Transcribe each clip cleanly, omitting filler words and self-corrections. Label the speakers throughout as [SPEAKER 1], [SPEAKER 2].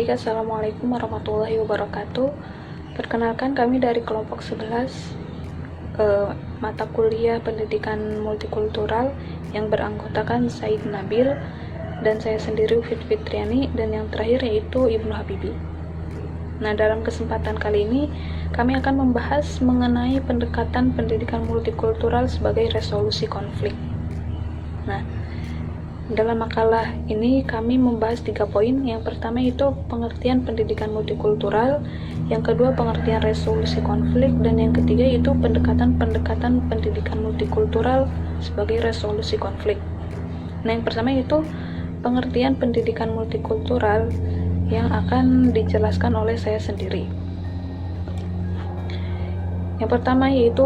[SPEAKER 1] Baik, Assalamualaikum warahmatullahi wabarakatuh. Perkenalkan, kami dari kelompok 11 mata kuliah pendidikan multikultural yang beranggotakan Said Nabil dan saya sendiri Ufit Fitriani, dan yang terakhir yaitu Ibnu Habibi. Nah, dalam kesempatan kali ini kami akan membahas mengenai pendekatan pendidikan multikultural sebagai resolusi konflik. Nah, dalam makalah ini kami membahas 3 poin. Yang pertama itu pengertian pendidikan multikultural, yang kedua pengertian resolusi konflik, dan yang ketiga itu pendekatan-pendekatan pendidikan multikultural sebagai resolusi konflik. Nah, yang pertama itu pengertian pendidikan multikultural yang akan dijelaskan oleh saya sendiri. Yang pertama yaitu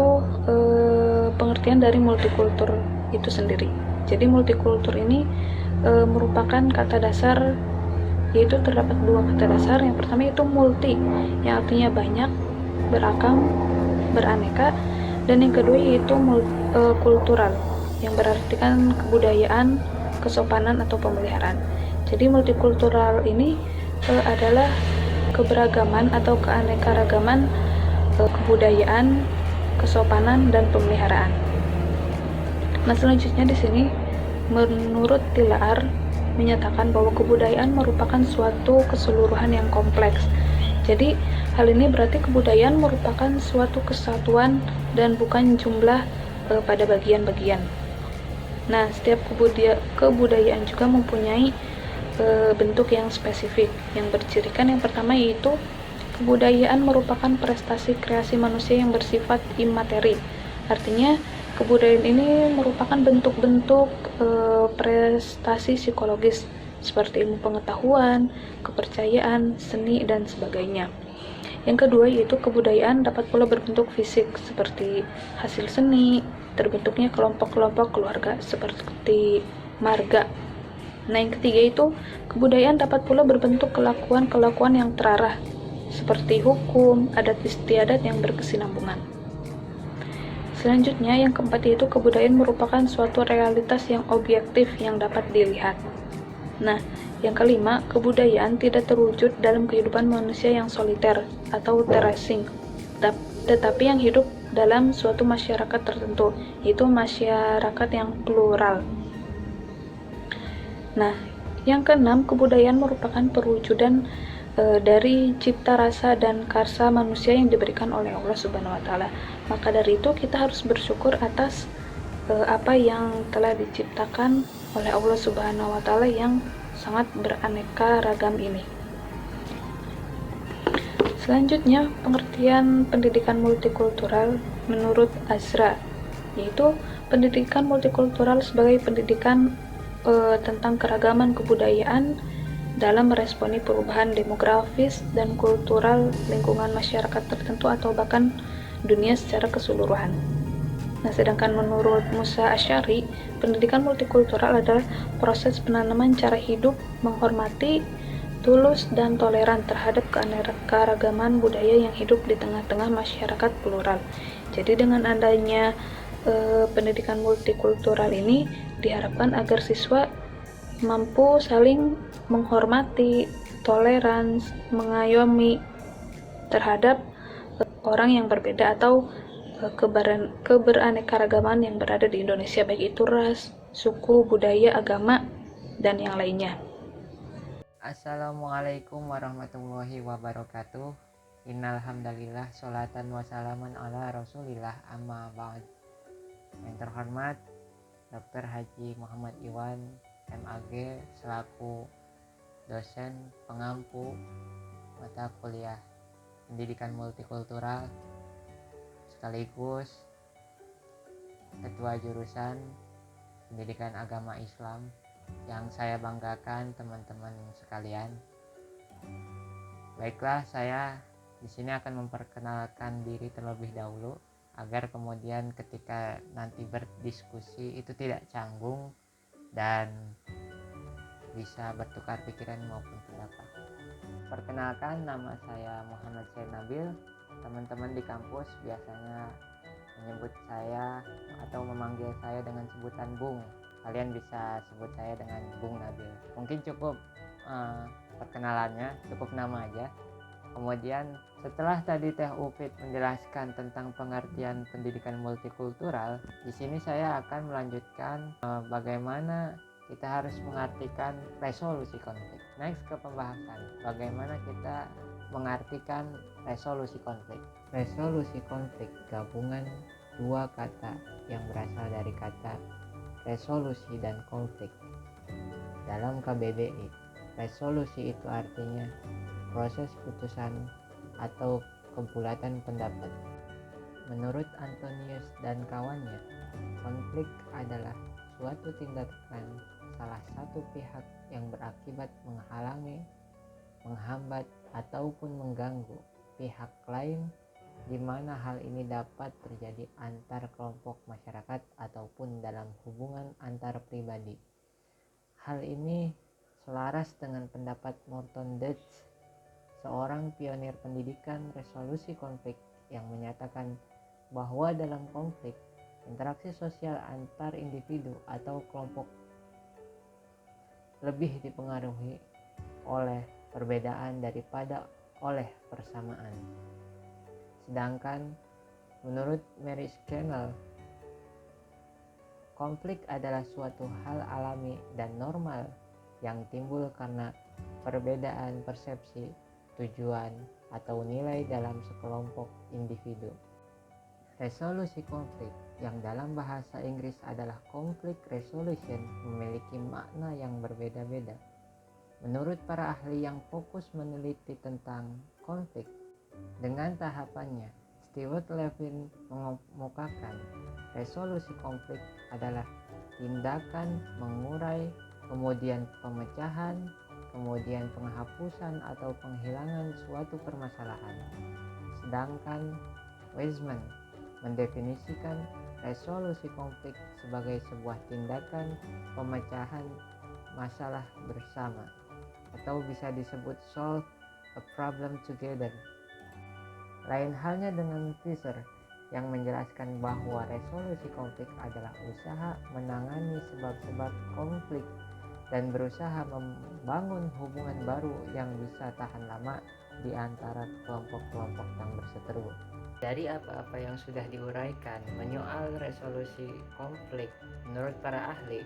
[SPEAKER 1] pengertian dari multikultur itu sendiri. Jadi multikultur ini merupakan kata dasar, yaitu terdapat 2 kata dasar. Yang pertama itu multi, yang artinya banyak, beragam, beraneka, dan yang kedua yaitu kultural, yang berartikan kebudayaan, kesopanan atau pemeliharaan. Jadi multikultural ini adalah keberagaman atau keanekaragaman kebudayaan, kesopanan, dan pemeliharaan. Nah, selanjutnya di sini menurut Tilaar menyatakan bahwa kebudayaan merupakan suatu keseluruhan yang kompleks. Jadi hal ini berarti kebudayaan merupakan suatu kesatuan dan bukan jumlah pada bagian-bagian. Nah, setiap kebudayaan juga mempunyai bentuk yang spesifik yang bercirikan. Yang pertama yaitu kebudayaan merupakan prestasi kreasi manusia yang bersifat imateri. Artinya kebudayaan ini merupakan bentuk-bentuk prestasi psikologis seperti ilmu pengetahuan, kepercayaan, seni, dan sebagainya. Yang kedua yaitu kebudayaan dapat pula berbentuk fisik seperti hasil seni, terbentuknya kelompok-kelompok keluarga seperti marga. Nah, yang ketiga itu kebudayaan dapat pula berbentuk kelakuan-kelakuan yang terarah seperti hukum, adat istiadat yang berkesinambungan. Selanjutnya, yang keempat yaitu kebudayaan merupakan suatu realitas yang objektif yang dapat dilihat. Nah, yang kelima, kebudayaan tidak terwujud dalam kehidupan manusia yang soliter atau terasing, tetapi yang hidup dalam suatu masyarakat tertentu, yaitu masyarakat yang plural. Nah, yang keenam, kebudayaan merupakan perwujudan dari cipta rasa dan karsa manusia yang diberikan oleh Allah Subhanahu wa Ta'ala. Maka dari itu kita harus bersyukur atas apa yang telah diciptakan oleh Allah Subhanahu wa Ta'ala yang sangat beraneka ragam ini. Selanjutnya, pengertian pendidikan multikultural menurut Azra, yaitu pendidikan multikultural sebagai pendidikan tentang keragaman kebudayaan dalam meresponi perubahan demografis dan kultural lingkungan masyarakat tertentu atau bahkan dunia secara keseluruhan. Nah, sedangkan menurut Musa Asy'ari, pendidikan multikultural adalah proses penanaman cara hidup menghormati, tulus, dan toleran terhadap keanekaragaman budaya yang hidup di tengah-tengah masyarakat plural. Jadi dengan adanya pendidikan multikultural ini diharapkan agar siswa mampu saling menghormati, toleran, mengayomi terhadap orang yang berbeda atau keberaneka-ragaman yang berada di Indonesia, baik itu ras, suku, budaya, agama, dan yang lainnya.
[SPEAKER 2] Assalamualaikum warahmatullahi wabarakatuh. Innal hamdalillah, sholatan wassalaman ala rasulillah, amma ba'd. Yang terhormat Dr. Haji Muhammad Iwan MAG selaku dosen pengampu mata kuliah pendidikan multikultural sekaligus ketua jurusan pendidikan agama Islam yang saya banggakan teman-teman sekalian. Baiklah, saya di sini akan memperkenalkan diri terlebih dahulu agar kemudian ketika nanti berdiskusi itu tidak canggung dan bisa bertukar pikiran maupun pendapat. Perkenalkan, nama saya Muhammad Said Nabil. Teman-teman di kampus biasanya menyebut saya atau memanggil saya dengan sebutan Bung. Kalian bisa sebut saya dengan Bung Nabil. Mungkin cukup perkenalannya, cukup nama aja. Kemudian setelah tadi Teh Upit menjelaskan tentang pengertian pendidikan multikultural, di sini saya akan melanjutkan bagaimana kita harus mengartikan resolusi konflik. Next ke pembahasan, bagaimana kita mengartikan resolusi konflik. Resolusi konflik gabungan dua kata yang berasal dari kata resolusi dan konflik. Dalam KBBI, resolusi itu artinya proses putusan atau kebulatan pendapat. Menurut Antonius dan kawannya, konflik adalah suatu tindakan salah satu pihak yang berakibat menghalangi, menghambat, ataupun mengganggu pihak lain, di mana hal ini dapat terjadi antar kelompok masyarakat ataupun dalam hubungan antar pribadi. Hal ini selaras dengan pendapat Morton Dutch, seorang pionir pendidikan resolusi konflik, yang menyatakan bahwa dalam konflik, interaksi sosial antar individu atau kelompok lebih dipengaruhi oleh perbedaan daripada oleh persamaan. Sedangkan menurut Mary Scannell, konflik adalah suatu hal alami dan normal yang timbul karena perbedaan persepsi, tujuan, atau nilai dalam sekelompok individu. Resolusi konflik, yang dalam bahasa Inggris adalah conflict resolution, memiliki makna yang berbeda-beda. Menurut para ahli yang fokus meneliti tentang konflik dengan tahapannya, Stewart Levin mengemukakan resolusi konflik adalah tindakan mengurai, kemudian pemecahan, kemudian penghapusan atau penghilangan suatu permasalahan. Sedangkan Weizmann mendefinisikan resolusi konflik sebagai sebuah tindakan pemecahan masalah bersama, atau bisa disebut solve a problem together. Lain halnya dengan Fisher yang menjelaskan bahwa resolusi konflik adalah usaha menangani sebab-sebab konflik dan berusaha membangun hubungan baru yang bisa tahan lama di antara kelompok-kelompok yang berseteru. Dari apa-apa yang sudah diuraikan menyoal resolusi konflik menurut para ahli,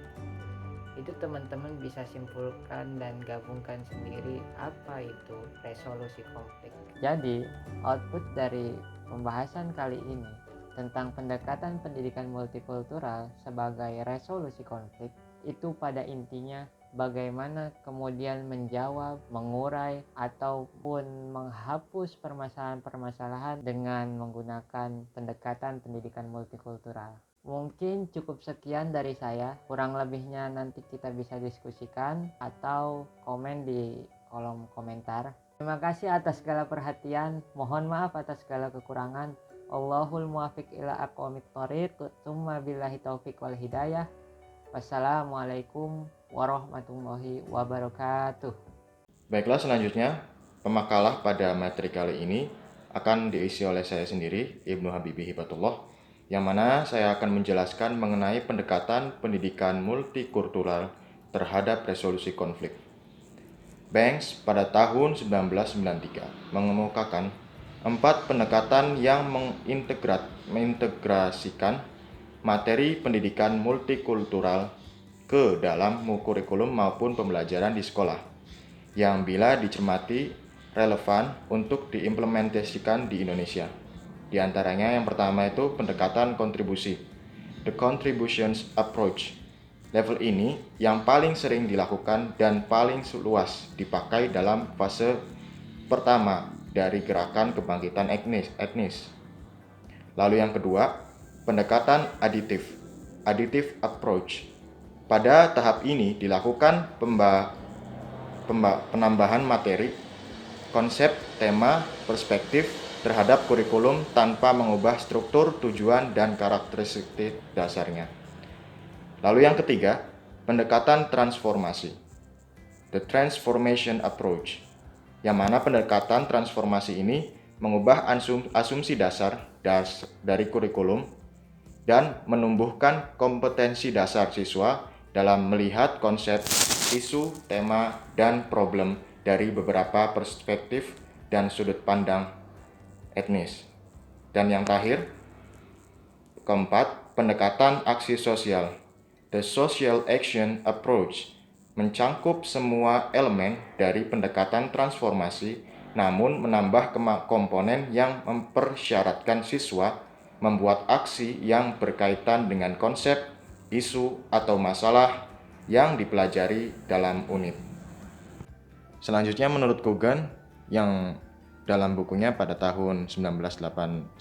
[SPEAKER 2] itu teman-teman bisa simpulkan dan gabungkan sendiri apa itu resolusi konflik. Jadi, output dari pembahasan kali ini tentang pendekatan pendidikan multikultural sebagai resolusi konflik itu pada intinya bagaimana kemudian menjawab, mengurai, ataupun menghapus permasalahan-permasalahan dengan menggunakan pendekatan pendidikan multikultural. Mungkin cukup sekian dari saya, kurang lebihnya nanti kita bisa diskusikan atau komen di kolom komentar. Terima kasih atas segala perhatian, mohon maaf atas segala kekurangan. Allahul muwafiq ila aqwamit thoriq, tsumma billahi taufiq wal hidayah. Wassalamualaikum warahmatullahi wabarakatuh.
[SPEAKER 3] Baiklah, selanjutnya pemakalah pada materi kali ini akan diisi oleh saya sendiri, Ibnu Habibi Hibatullah, yang mana saya akan menjelaskan mengenai pendekatan pendidikan multikultural terhadap resolusi konflik. Banks pada tahun 1993 mengemukakan 4 pendekatan yang mengintegrasikan materi pendidikan multikultural ke dalam kurikulum maupun pembelajaran di sekolah, yang bila dicermati relevan untuk diimplementasikan di Indonesia. Di antaranya yang pertama itu pendekatan kontribusi, the contributions approach. Level ini yang paling sering dilakukan dan paling luas dipakai dalam fase pertama dari gerakan kebangkitan etnis. Lalu yang kedua, pendekatan aditif, additive approach. Pada tahap ini dilakukan penambahan materi, konsep, tema, perspektif terhadap kurikulum tanpa mengubah struktur, tujuan, dan karakteristik dasarnya. Lalu yang ketiga, pendekatan transformasi, the transformation approach, yang mana pendekatan transformasi ini mengubah asumsi dasar dari kurikulum dan menumbuhkan kompetensi dasar siswa dalam melihat konsep, isu, tema, dan problem dari beberapa perspektif dan sudut pandang etnis. Dan yang terakhir, keempat, pendekatan aksi sosial. The social action approach mencangkup semua elemen dari pendekatan transformasi, namun menambah komponen yang mempersyaratkan siswa membuat aksi yang berkaitan dengan konsep, isu, atau masalah yang dipelajari dalam unit. Selanjutnya menurut Kogan yang dalam bukunya pada tahun 1989,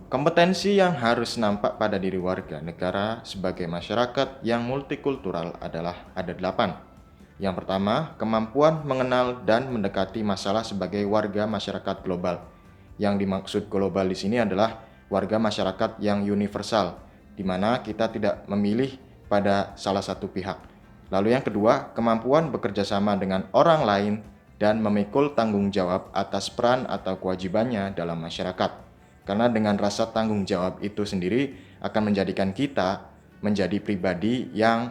[SPEAKER 3] kompetensi yang harus nampak pada diri warga negara sebagai masyarakat yang multikultural adalah ada 8. Yang pertama, kemampuan mengenal dan mendekati masalah sebagai warga masyarakat global. Yang dimaksud global di sini adalah warga masyarakat yang universal, di mana kita tidak memilih pada salah satu pihak. Lalu yang kedua, kemampuan bekerja sama dengan orang lain dan memikul tanggung jawab atas peran atau kewajibannya dalam masyarakat. Karena dengan rasa tanggung jawab itu sendiri akan menjadikan kita menjadi pribadi yang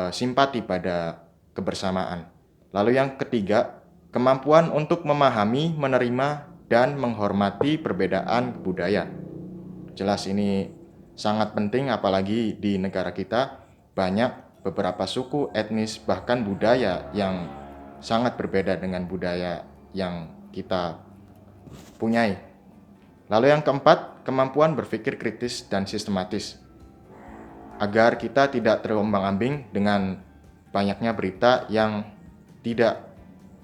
[SPEAKER 3] simpati pada kebersamaan. Lalu yang ketiga, kemampuan untuk memahami, menerima, dan menghormati perbedaan budaya. Jelas ini sangat penting, apalagi di negara kita banyak beberapa suku, etnis, bahkan budaya yang sangat berbeda dengan budaya yang kita punyai. Lalu yang keempat, kemampuan berpikir kritis dan sistematis. Agar kita tidak terombang-ambing dengan banyaknya berita yang tidak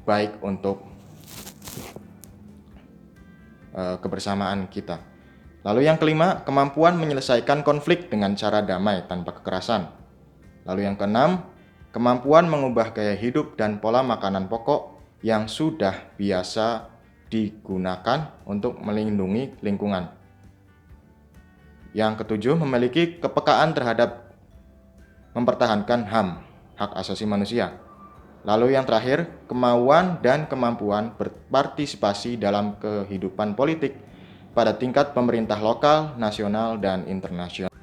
[SPEAKER 3] baik untuk kebersamaan kita. Lalu yang kelima, kemampuan menyelesaikan konflik dengan cara damai tanpa kekerasan. Lalu yang keenam, kemampuan mengubah gaya hidup dan pola makanan pokok yang sudah biasa digunakan untuk melindungi lingkungan. Yang ketujuh, memiliki kepekaan terhadap mempertahankan HAM, hak asasi manusia. Lalu yang terakhir, kemauan dan kemampuan berpartisipasi dalam kehidupan politik pada tingkat pemerintah lokal, nasional, dan internasional.